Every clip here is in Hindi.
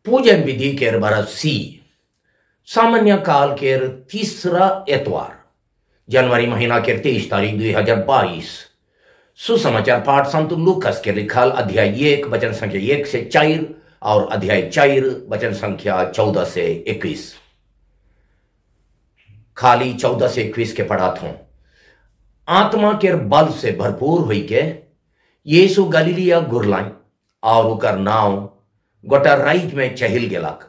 पूजन विधि केर बरस सी सामान्य काल केर तीसरा एतवार जनवरी महीना केर 23 तारीख 2022 सुसमाचार पाठ संत लूकस के लिखल अध्याय 1 वचन संख्या 1 से 4 और अध्याय 4 वचन संख्या 14 से 21। खाली 14 से 21 के पढ़ा था। आत्मा के बल से भरपूर हुई के यीशु गलीलिया गुरलाई और उकर नाव गोटा राइज में चहिल गेलक।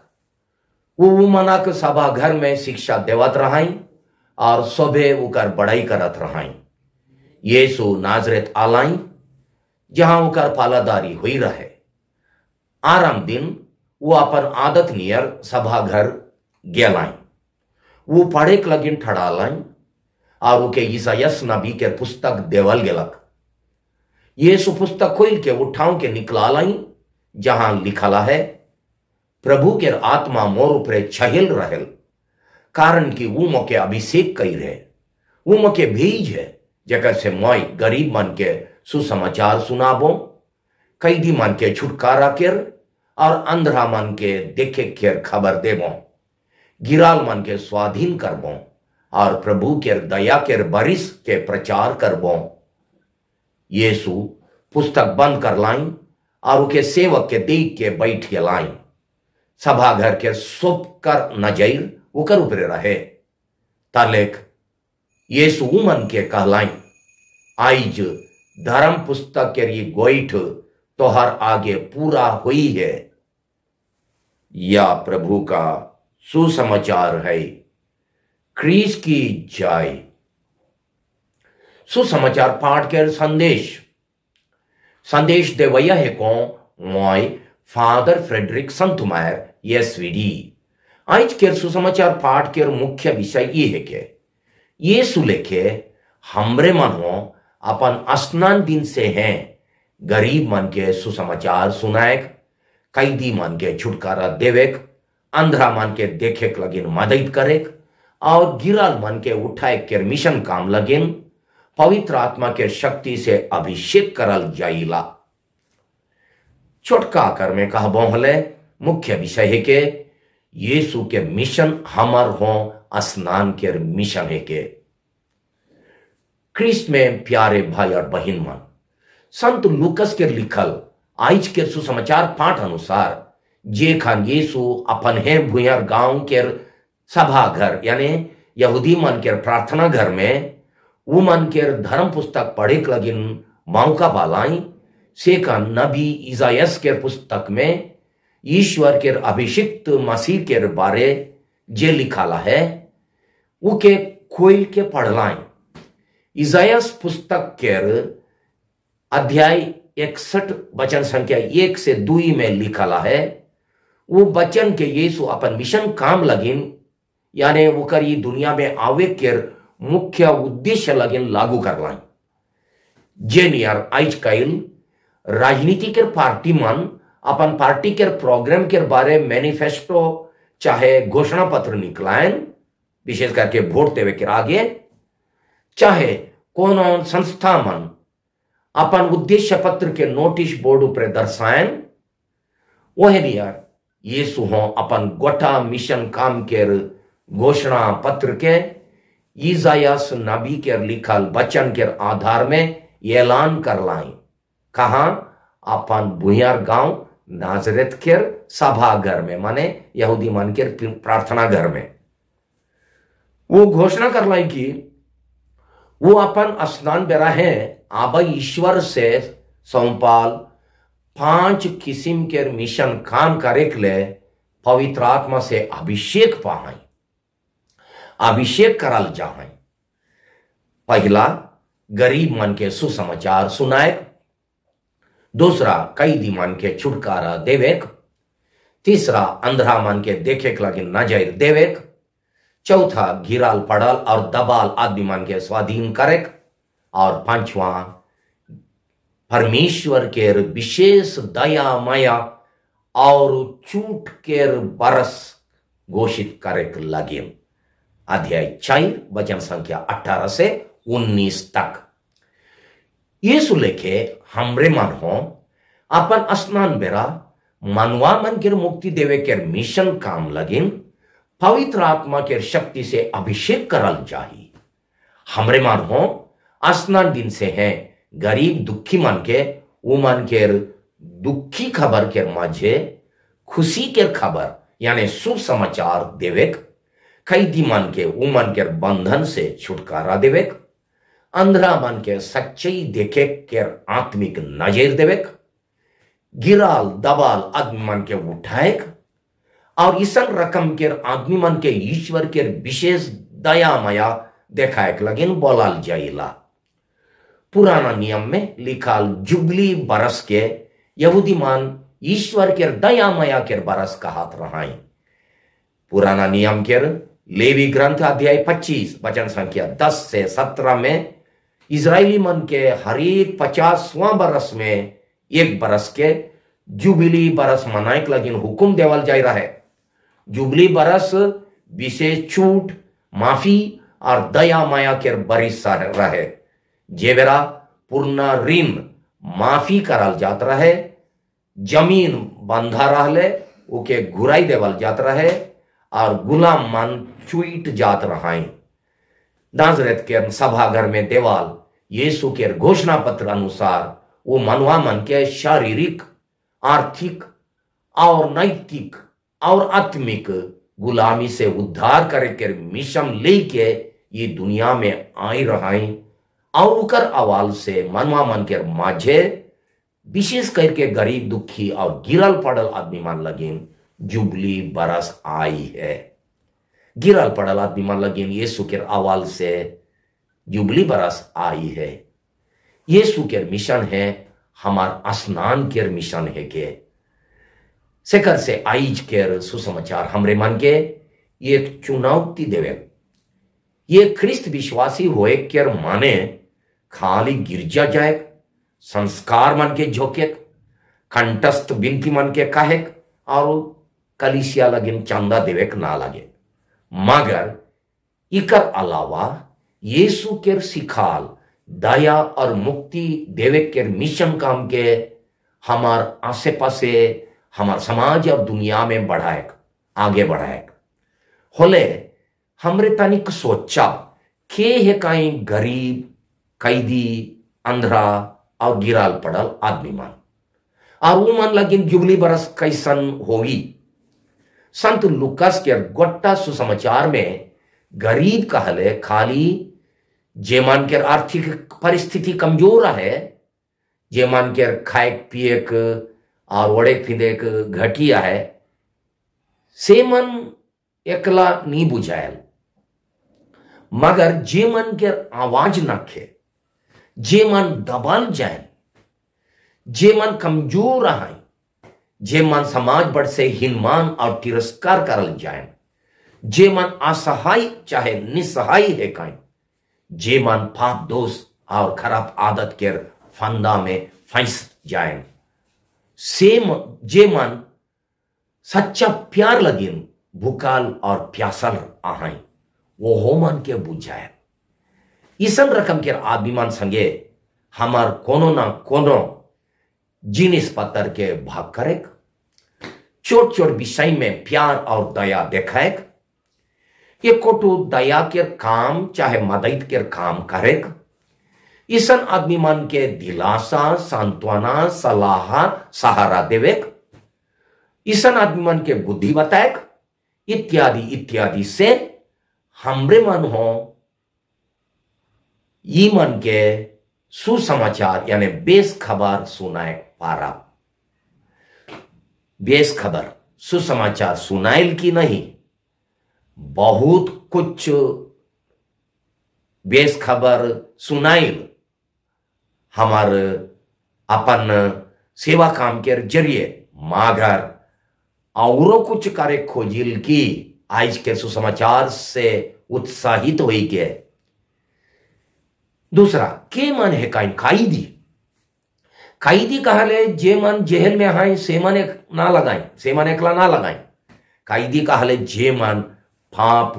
वो मनक सभा घर में शिक्षा देवत रहाई और सोभे उकर बड़ाई करत रहाई। यीशु नाजरेत आलाई जहां उकर पालादारी हुई रहे। आराम दिन वो अपन आदत नियर सभा घर गेलाई। वो पढ़े के लगिन ठड़ालाई और उके ईसायस नबी के पुस्तक देवल गेलक। यीशु पुस्तक खोल के उठाव के निकला लाई जहां लिखला है, प्रभु के आत्मा मोर ऊपरे छहिल रहल, कारण कि वो मोके अभिषेक कई रहे। वो मोके भेज है जगह से मोय गरीब मन के सुसमाचार सुनाबो, कैदी मन के छुटकारा केर और अंधरा मन के देखे केर खबर देबो, गिराल मन के स्वाधीन करबो और प्रभु के दया के बरिस के प्रचार करबो। यीशु पुस्तक बंद कर लाई और उके सेवक के देख के बैठ के लाई। सभा घर के सुप कर नजर उकर ऊपरे रहे। तालेक यीशु मन के कहलाई, आइज धर्म पुस्तक के ये गोइठ तोहर आगे पूरा हुई है। या प्रभु का सुसमाचार है। क्रीस की जाय। सुसमाचार पाठ के संदेश देवैया है को मोय फादर फ्रेडरिक संतुमायर एसवीडी। आज के सुसमाचार पाठ के मुख्य विषय ये है कि यीशु लेके हमरे मन हो अपन स्नान दिन से हैं गरीब मन के सुसमाचार सुनाएक, कैदी मन के छुटकारा देवेक, अंधरा मन के देखे लगिन मदद करेक और गिराल मन के उठाए के मिशन काम लगिन पवित्र आत्मा के शक्ति से अभिषेक करल जाइला। छोटका आकर में कहा बोहले मुख्य विषय है के यीशु के मिशन हमर हो स्नान के मिशन है के। ख्रिस्त में प्यारे भाई और बहन मन, संत लूकस के लिखल आज के सुसमाचार पाठ अनुसार जे खान यीशु अपन है भुयार गांव के सभा घर यानी यहूदी मन के प्रार्थना घर में वो मन के धर्म पुस्तक पढ़े के लगिन मौका पालाई। से का नबी इसायस के पुस्तक में ईश्वर के अभिषिक्त मसीह के बारे जे लिखाला है वो के खोल के पढ़लाई। इसायस पुस्तक के अध्याय 61 वचन संख्या 1 से 2 में लिखाला है, वो वचन के यीशु अपन मिशन काम लगिन यानी वो करी दुनिया में आवे के मुख्य उद्देश्य लगिन लागू कर लाई। जे नियर आज कल राजनीति के पार्टी मन अपन पार्टी के प्रोग्राम के बारे मैनिफेस्टो चाहे घोषणा पत्र निकलाएं, विशेष करके वोट देवे के आगे, चाहे कोनो संस्था मन अपन उद्देश्य पत्र के नोटिस बोर्ड ऊपर दर्शाएं, वह नियर यीशु हो अपन गोटा मिशन काम के घोषणा पत्र के इसायास नबी के लिखल वचन के आधार में ऐलान कर लाई। कहा अपन भुयार गांव नाजरेत के सभा घर में माने यहूदी मन के प्रार्थना घर में वो घोषणा कर लाई कि वो अपन स्नान बेरा है आबा ईश्वर से सौंपाल 5 किस्म के मिशन काम करे के लिए पवित्र आत्मा से अभिषेक पाए, अभिषेक करल जाए। पहला गरीब मन के सुसमाचार सुनाए, दूसरा कैदी मन के छुटकारा देवेक, तीसरा अंधरा मन के देखे के लगिन नजर देवेक, चौथा गिराल पड़ल और दबाल आदमी मन के स्वाधीन करेक और पांचवा परमेश्वर के विशेष दया माया और छूट के बरस घोषित करे लगिन। अध्याय 4 वचन संख्या 18 से 19 तक। यीशु लेखे हमरे मन हो अपन स्नान बेरा मनवा मन के मुक्ति देवे के मिशन काम लगिन पवित्र आत्मा के शक्ति से अभिषेक करल जाही। हमरे मान हो स्नान दिन से हैं गरीब दुखी मन के वो मन के दुखी खबर के माझे खुशी के खबर यानी सुसमाचार देवेक, कैदी मन के वो मन के बंधन से छुटकारा देवेक, अंधरा मन के सच्चाई देखे के आत्मिक नजर देवेक, गिराल दबाल आदमी मन के उठाएक और इसन रकम के आदमी मन के ईश्वर के विशेष दया माया देखाएक लगिन बोलाल जाइला। पुराना नियम में लिखाल जुबली बरस के यहूदी मान ईश्वर के दया माया के बरस कहात रहाई। पुराना नियम के लेवी ग्रंथ अध्याय 25 वचन संख्या 10 से 17 में इजरायली मन के हरेक 50वां बरस में एक बरस के जुबली बरस मनाए लगिन हुकुम देवल जाय रहा है। जुबली बरस विशेष छूट माफी और दया माया के बरिस रहे, जेवेरा पूर्ण ऋण माफी करल जात रहे, जमीन बंधा रहले ओके घुराई देवल जात रहे और गुलाम मन चुईट जात रहाई। नाजरेत के सभाघर में देवाल यीशु के घोषणा पत्र अनुसार वो मनवा मन के शारीरिक, आर्थिक और नैतिक और आत्मिक गुलामी से उद्धार करे के मिशन लेके ये दुनिया में आई रहाई और उकर अवाल से मनवा मन के माझे विशेष करके गरीब दुखी और गिरल पड़ल आदमी मन लगिन जुबली बरस आई है। गिरल पड़ल आदमी मन लगिन यीशु के अवाल से जुबली बरस आई है। यीशु के मिशन है हमार स्नान के मिशन है के सेकर से आइज के सुसमाचार हमरे मन के एक चुनौती देवे। ये ख्रिस्त विश्वासी होए के माने खाली गिरजा जाए, संस्कार मन के झोंके, कंटस्थ बिनती मन के काहे और कलिसिया लगिन चंदा देवे ना लगे, मगर इकर अलावा यीशु के सिखाल दया और मुक्ति देवे के मिशन काम के हमार आसे पासे हमार समाज और दुनिया में बढ़ाए आगे बढ़ाए होले हमरे तनिक सोचा के है कहीं गरीब, कैदी, अंधरा और गिराल पड़ल आदमी मन और वो मन लगिन जुबली बरस कैसन होगी। संत लुकास के गोट्टा सुसमाचार में गरीब कहले खाली जे मन के आर्थिक परिस्थिति कमजोर है, जे मन के खाए पिए और ओढ़े फिदे घटिया है, से मन एकला नहीं बुझायल, मगर जे मन के आवाज नखे, जे मन दबल जाए, जे मन कमजोर है, जे मन समाज बड़ से हीनमान और तिरस्कार करल जाए, जे मन असहाय चाहे निसहाय है कहीं, जे मन पाप दोष और खराब आदत के फंदा में फंस जाए, जे मन सच्चा प्यार लगिन भूकाल और प्यासल आहाई, वो हो मन के बुझाए। इसन रकम के आदमी मन संगे हमार कोनो ना कोनो जिनिस पत्थर के भाग करे, छोट छोट विषय में प्यार और दया देखाए, ये कोटू दया के काम चाहे मदद के काम करे, इसन आदमी मन के दिलासा, सांत्वना, सलाह, सहारा देवे, इसन आदमी मन के बुद्धि बताए इत्यादि इत्यादि से हमरे मन हो ये मन के सुसमाचार यानी बेस खबर सुनाए पारा। बेस खबर सुसमाचार सुनाइल की नहीं, बहुत कुछ बेस खबर सुनाइल हमार अपन सेवा काम के जरिए, मगर औरों कुछ करे खोजिल की आज के सुसमाचार से उत्साहित हुई के। दूसरा के मन है काइन कैदी, कैदी कहले जे मन जेल में हाय से मन एक ना लगाई, से मन एकला ना लगाई। कैदी कहले जे मन पाप,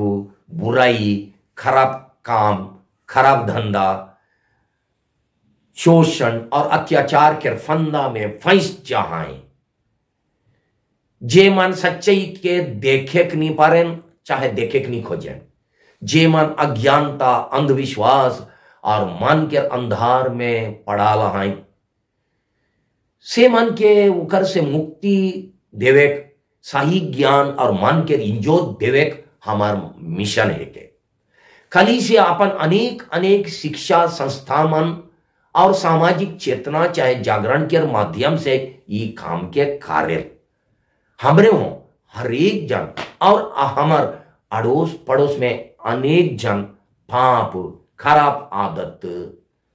बुराई, खराब काम, खराब धंधा, शोषण और अत्याचार के फंदा में फंस जाए, जे मन सच्चाई के देखे नहीं पारे, चाहे देखे नहीं खोजे, जे मन अज्ञानता, अंधविश्वास और मन के अंधार में पड़ा रहा, से मन के उकर से मुक्ति देवेक, सही ज्ञान और मन के इंजोत देवेक हमार मिशन है के खाली से अपन अनेक अनेक शिक्षा संस्था मन और सामाजिक चेतना चाहे जागरण के माध्यम से ये काम के कार्य हमरे हो हर एक जन और हमार अड़ोस पड़ोस में अनेक जन पाप, खराब आदत,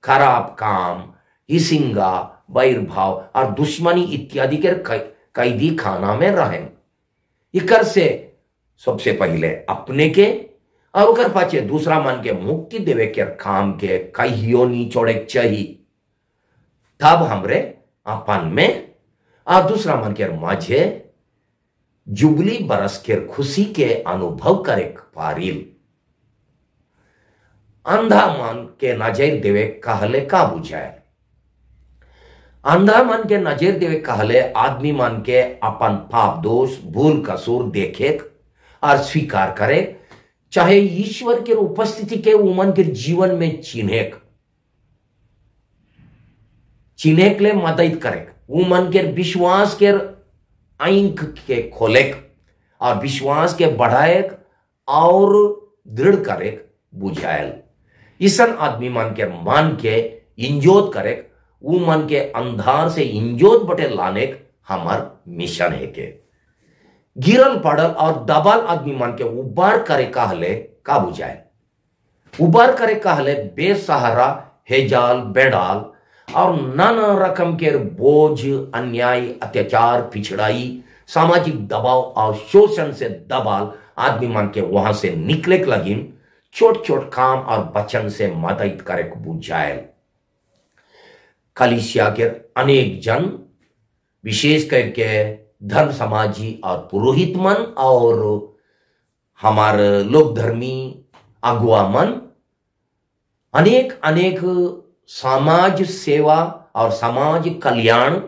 खराब काम, हिसिंगा, वैरभाव और दुश्मनी इत्यादि के कैदी खाना में रहें। इकर से सबसे पहले अपने के और उकर पाचे दूसरा मन के मुक्ति देवे के काम के कहियो नहीं छोड़े चाहिए, तब हमरे अपन में और दूसरा मन के माझे जुबली बरस के खुशी के अनुभव करे पारिल। अंधा मन के नजर देवे कहले का बुझाए, अंधा मन के नजर देवे कहले आदमी मन के अपन पाप दोष भूल कसूर देखे और स्वीकार करे, चाहे ईश्वर के उपस्थिति के उमन के जीवन में चिन्हेक ले मदद करे, उमन के विश्वास के आंख के खोलेक और विश्वास के बढ़ाएक और दृढ़ करे बुझायल। ईसन आदमी मन के इंजोत करे, वो मन के अंधार से इंजोत बटे लाने हमार मिशन है के गिरल पड़ल और दबाल आदमी मन के उबार करे कहले का बुझाए, उबार करे कहले बेसहारा हेजाल बेडाल और नाना रकम के बोझ, अन्याय, अत्याचार, पिछड़ाई, सामाजिक दबाव और शोषण से दबाल आदमी मन के वहां से निकले लगिन छोट छोट काम और वचन से मदद करे बुझाए। कलीसिया के अनेक जन विशेष करके धर्म समाजी और पुरोहित मन और हमार लोक धर्मी अगुआ मन अनेक अनेक समाज सेवा और समाज कल्याण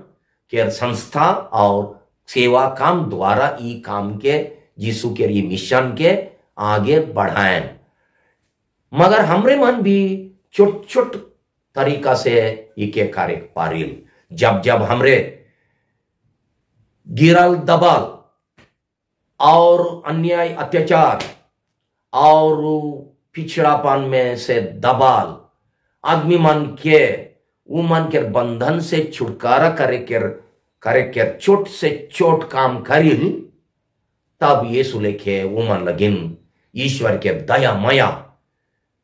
के संस्था और सेवा काम द्वारा ई काम के यीशु के ये मिशन के आगे बढ़ाएं, मगर हमरे मन भी छोट छोट तरीका से इके कार्य पारिल। जब जब हमरे गिरल दबाल और अन्याय अत्याचार और पिछड़ापन में से दबाल आदमी मन के वो मन के बंधन से छुटकारा करे के छोट से छोट काम करिल, तब यीशु लेखे वो मन लगिन ईश्वर के दया माया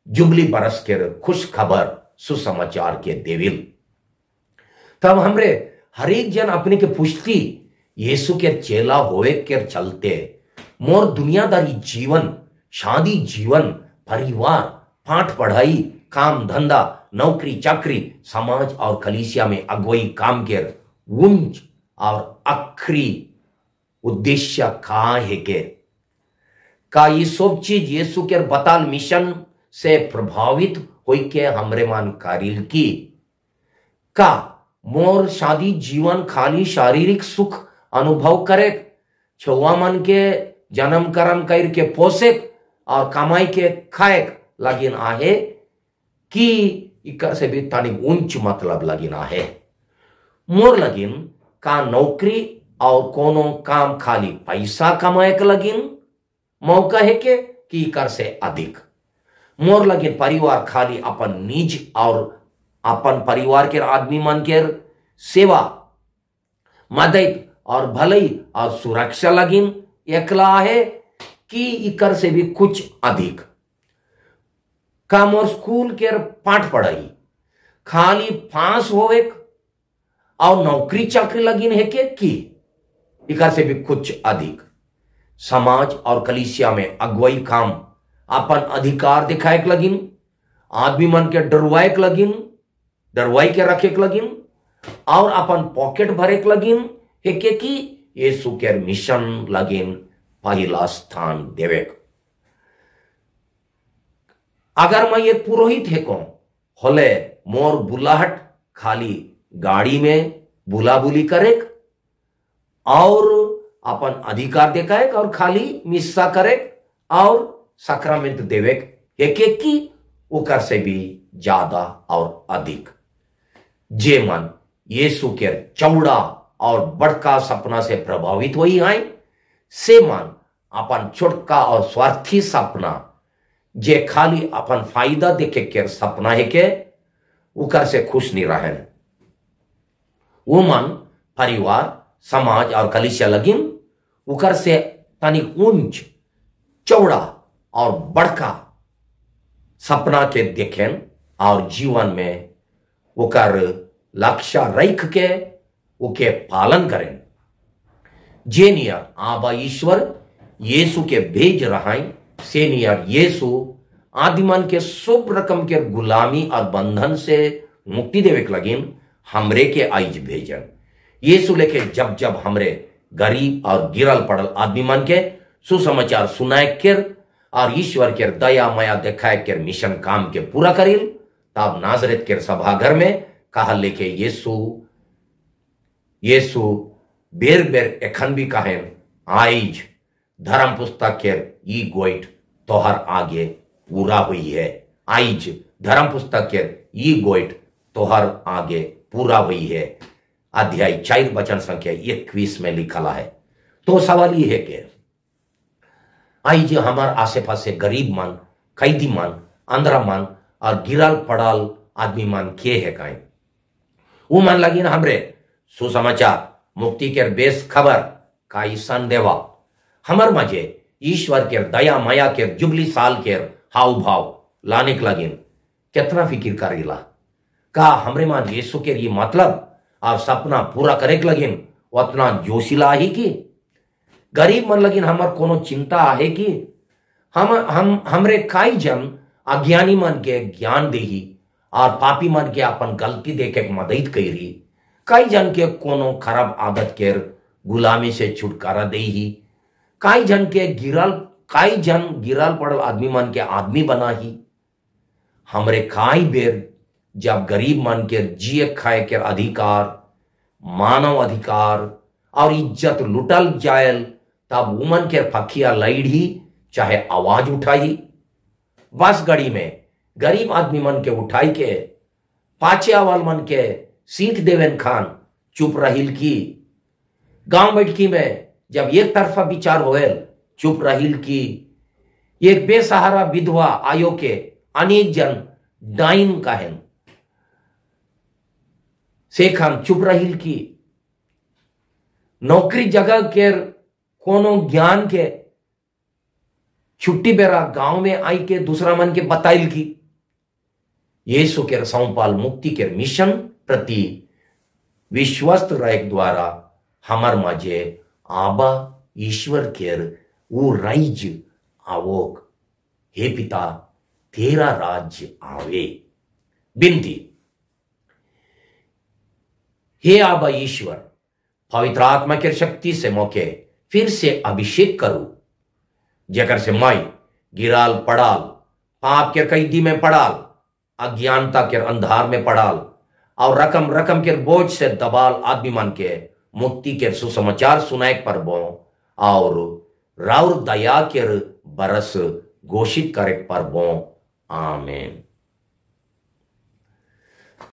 जुबली बरस के खुश खबर सुसमाचार के देविल। तब हमरे हरेक जन अपने के पुष्टि यीशु के चेला होए के चलते मोर दुनियादारी जीवन, शादी जीवन, परिवार, पाठ पढ़ाई, काम धंधा, नौकरी चाकरी, समाज और कलीसिया में अगुवाई काम के उंच और आखिरी उद्देश्य का है के का ये सब चीज यीशु के बताल मिशन से प्रभावित होई के हमरे मान कारिल की का मोर शादी जीवन खाली शारीरिक सुख अनुभव करे, छुआ मन के जन्म कर्म कर के पोसे और कमाई के खाए लगिन आहे कि इकर से भी तनिक ऊंच मतलब लगिन आहे। मोर लगिन का नौकरी और कोनो काम खाली पैसा कमाए के लगिन मौका है के कि इकर से अधिक मोर लगिन परिवार खाली अपन निज और अपन परिवार के आदमी मन के सेवा मदद और भलाई और सुरक्षा लगिन एकला है कि इकर से भी कुछ अधिक काम और स्कूल के पाठ पढ़ाई खाली पास होवे और नौकरी चाकरी लगिन है के कि इकर से भी कुछ अधिक समाज और कलीसिया में अगुवाई काम अपन अधिकार दिखाए के लगिन, आदमी मन के डरवाई के रखे के लगिन और अपन पॉकेट भरे के लगिन है के कि यीशु के मिशन लगिन पहला स्थान देवे। अगर मैं ये पुरोहित है को होले मोर बुलाहट खाली गाड़ी में बुला बुली करे और अपन अधिकार देखाए और खाली मिस्सा करे और सक्रमेंट देवे एक एक की उकर से भी ज्यादा और अधिक। जे मन यीशु के चौड़ा और बड़का सपना से प्रभावित हुई आए, से मन अपन छोटका और स्वार्थी सपना जे खाली अपन फायदा देखे के सपना है के उकर से खुश नहीं रहे। वो मन परिवार, समाज और कलीसिया लगिन उकर से तनी ऊंच चौड़ा और बड़का सपना के देखें और जीवन में उकर लक्ष्य रख के उके पालन करें। जे नियर आबा ईश्वर यीशु के भेज रहा से नियर यीशु आदिमन के सब रकम के गुलामी और बंधन से मुक्ति देवे लगिन हमरे के आइज भेजन। यीशु लेके जब जब हमरे गरीब और गिरल पड़ल आदमी मन के सुसमाचार सुनाए कर और ईश्वर के दया माया देखाए कर मिशन काम के पूरा करिल, तब नाजरेत के सभाघर में कहा लेके यीशु बेर बेर एखन भी कहें आइज धर्म पुस्तक के ई गोइट तोहर आगे पूरा हुई है। आइज धर्म पुस्तक के ई गोइट तोहर आगे पूरा हुई है। अध्याय 4 वचन संख्या 21 में लिखा है। तो सवाल ये है कि आइज हमार आसे पासे गरीब मन, कैदी मन, अंधरा मन और गिरल पड़ल आदमी मन के है काई वो मन लगी ना हमरे सुसमाचार मुक्ति के बेस खबर काई सन देवा हमर मजे ईश्वर के दया माया के जुबली साल के हाव भाव लाने के लगिन कितना फिक्र करेला का हमरे मान यीशु के ये मतलब और सपना पूरा करे के लगिन उतना जोशीला ही की गरीब मन लगिन हमर कोनो चिंता है कि हमरे काई जन अज्ञानी मन के ज्ञान देही और पापी मन के अपन गलती देखे मदद करी, कई जन के कोनो खराब आदत के गुलामी से छुटकारा दे ही, कई जन गिरल पड़ल आदमी मन के आदमी बना ही। हमरे काई बेर जब गरीब मन के जिए खाए के अधिकार, मानव अधिकार और इज्जत लुटल जायल, तब उमन के फकिया लड़ी चाहे आवाज उठाई। बस गड़ी में गरीब आदमी मन के उठाई के पाचे अवाल मन के सीट देवेन खान चुप रहिल की। गांव बैठकी में जब एक तरफा विचार होएल चुप रहिल की। एक बेसहारा विधवा आयो के अनेक जन डाइन कहन से खान चुप रहिल की। नौकरी जगह के कोनो ज्ञान के छुट्टी बेरा गांव में आई के दूसरा मन के बताइल की। यीशु के सौंपाल मुक्ति के मिशन प्रति विश्वस्त रहे द्वारा हमर मजे आबा ईश्वर के वो राइज आवोक। हे पिता तेरा राज्य आवे। बिनती, हे आबा ईश्वर पवित्र आत्मा के शक्ति से मौके फिर से अभिषेक करो, जेकर से माई गिराल पड़ाल पाप के कैदी में पड़ाल, अज्ञानता के अंधार में पड़ाल और रकम रकम के बोझ से दबाल आदमी मन के मुक्ति के सुसमाचार सुनाए पर बो और राउर दया के बरस घोषित करे पर बो। आमीन।